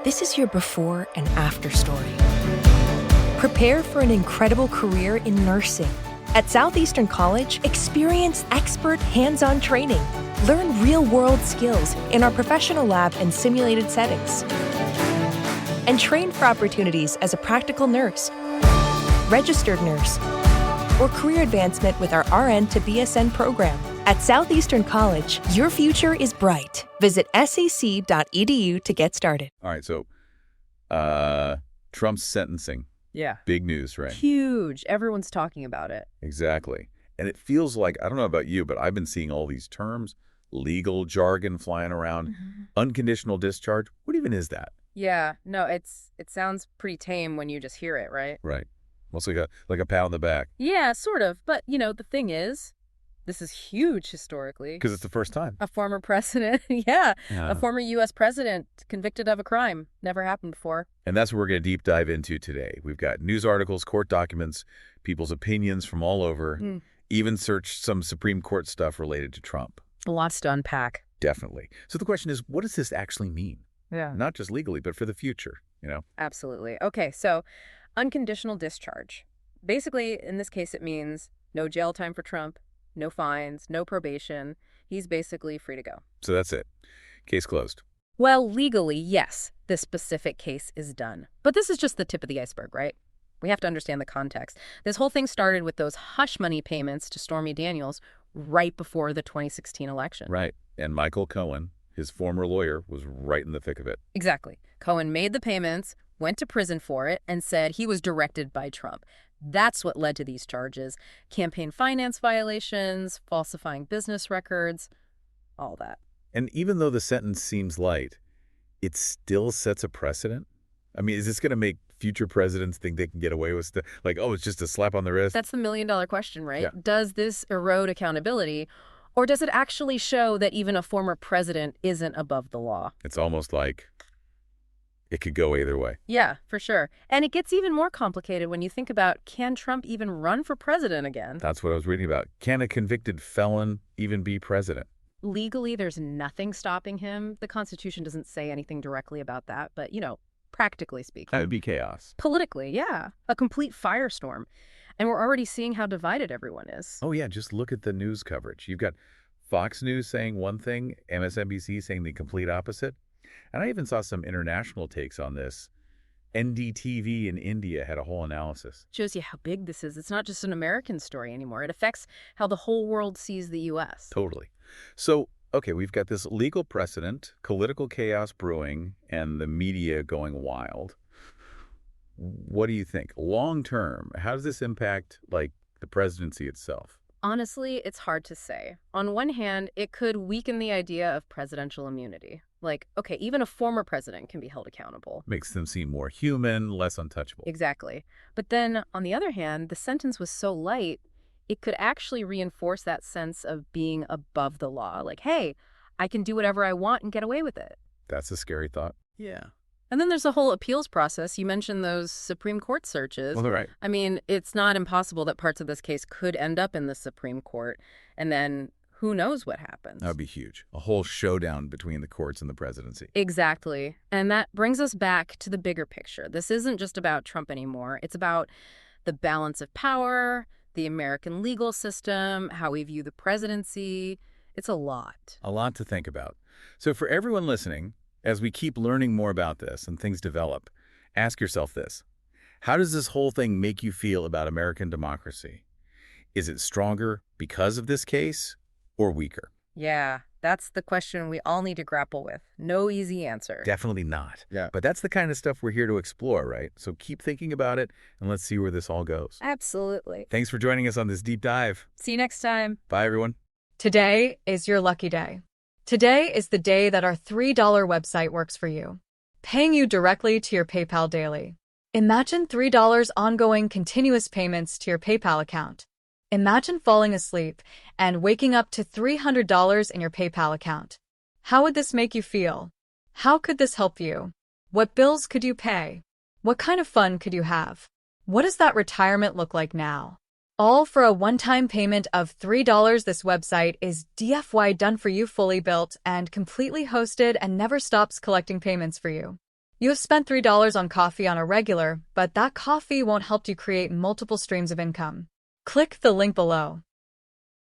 This is your before and after story. Prepare for an incredible career in nursing. At Southeastern College, experience expert hands-on training. Learn real-world skills in our professional lab and simulated settings. And train for opportunities as a practical nurse, registered nurse, or career advancement with our RN to BSN program. At Southeastern College, your future is bright. Visit sec.edu to get started. All right, so Trump's sentencing. Yeah. Big news, right? Huge. Everyone's talking about it. Exactly. And it feels like, I don't know about you, but I've been seeing all these terms, legal jargon flying around, unconditional discharge. What even is that? Yeah. No, it sounds pretty tame when you just hear it, right? Right. Mostly like a pat on the back. Yeah, sort of. But, the thing is, this is huge historically. Because it's the first time. A former president, a former U.S. president convicted of a crime. Never happened before. And that's what we're going to deep dive into today. We've got news articles, court documents, people's opinions from all over, even searched some Supreme Court stuff related to Trump. Lots to unpack. Definitely. So the question is, what does this actually mean? Yeah. Not just legally, but for the future, Absolutely. Okay, so unconditional discharge. Basically, in this case, it means no jail time for Trump, no fines, no probation. He's basically free to go. So that's it. Case closed. Well, legally, yes, this specific case is done. But this is just the tip of the iceberg, right? We have to understand the context. This whole thing started with those hush money payments to Stormy Daniels right before the 2016 election. Right. And Michael Cohen, his former lawyer, was right in the thick of it. Exactly. Cohen made the payments, went to prison for it, and said he was directed by Trump. That's what led to these charges. Campaign finance violations, falsifying business records, all that. And even though the sentence seems light, it still sets a precedent? I mean, is this going to make future presidents think they can get away with stuff? Like, oh, it's just a slap on the wrist? That's the million-dollar question, right? Yeah. Does this erode accountability, or does it actually show that even a former president isn't above the law? It's almost like it could go either way. Yeah, for sure. And it gets even more complicated when you think about, can Trump even run for president again? That's what I was reading about. Can a convicted felon even be president? Legally, there's nothing stopping him. The Constitution doesn't say anything directly about that, but, practically speaking. That would be chaos. Politically, yeah. A complete firestorm. And we're already seeing how divided everyone is. Oh, yeah, just look at the news coverage. You've got Fox News saying one thing, MSNBC saying the complete opposite. And I even saw some international takes on this. NDTV in India had a whole analysis. Shows you how big this is. It's not just an American story anymore. It affects how the whole world sees the U.S. Totally. So, okay, we've got this legal precedent, political chaos brewing, and the media going wild. What do you think? Long term, how does this impact, the presidency itself? Honestly, it's hard to say. On one hand, it could weaken the idea of presidential immunity. Okay, even a former president can be held accountable. Makes them seem more human, less untouchable. Exactly. But then, on the other hand, the sentence was so light, it could actually reinforce that sense of being above the law. Hey, I can do whatever I want and get away with it. That's a scary thought. Yeah. And then there's a whole appeals process. You mentioned those Supreme Court searches. Well, right. I mean, it's not impossible that parts of this case could end up in the Supreme Court, and then who knows what happens. That would be huge. A whole showdown between the courts and the presidency. Exactly. And that brings us back to the bigger picture. This isn't just about Trump anymore. It's about the balance of power, the American legal system, how we view the presidency. It's a lot. A lot to think about. So for everyone listening, as we keep learning more about this and things develop, ask yourself this. How does this whole thing make you feel about American democracy? Is it stronger because of this case or weaker? Yeah, that's the question we all need to grapple with. No easy answer. Definitely not. Yeah. But that's the kind of stuff we're here to explore, right? So keep thinking about it, and let's see where this all goes. Absolutely. Thanks for joining us on this deep dive. See you next time. Bye, everyone. Today is your lucky day. Today is the day that our $3 website works for you, paying you directly to your PayPal daily. Imagine $3 ongoing continuous payments to your PayPal account. Imagine falling asleep and waking up to $300 in your PayPal account. How would this make you feel? How could this help you? What bills could you pay? What kind of fun could you have? What does that retirement look like now? All for a one-time payment of $3. This website is DFY done for you, fully built and completely hosted, and never stops collecting payments for you. You have spent $3 on coffee on a regular, but that coffee won't help you create multiple streams of income. Click the link below.